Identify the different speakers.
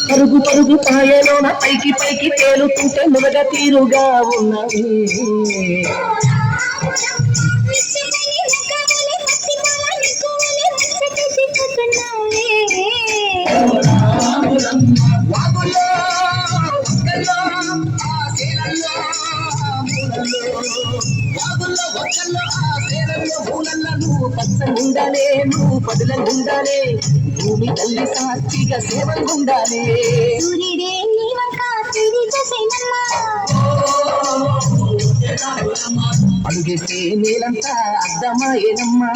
Speaker 1: పరుగు పరుగు పాయలోన పైకి పైకి తేలుతుంటే మురగ తీరుగా ఉన్నది. పచ్చగుండాలే నువ్వు పదులంగుండాలే, భూమి తల్లి సాక్షిగా సేవంగుండాలే. అడుగేస్తే నేలంతా అర్థమాయేనమ్మా.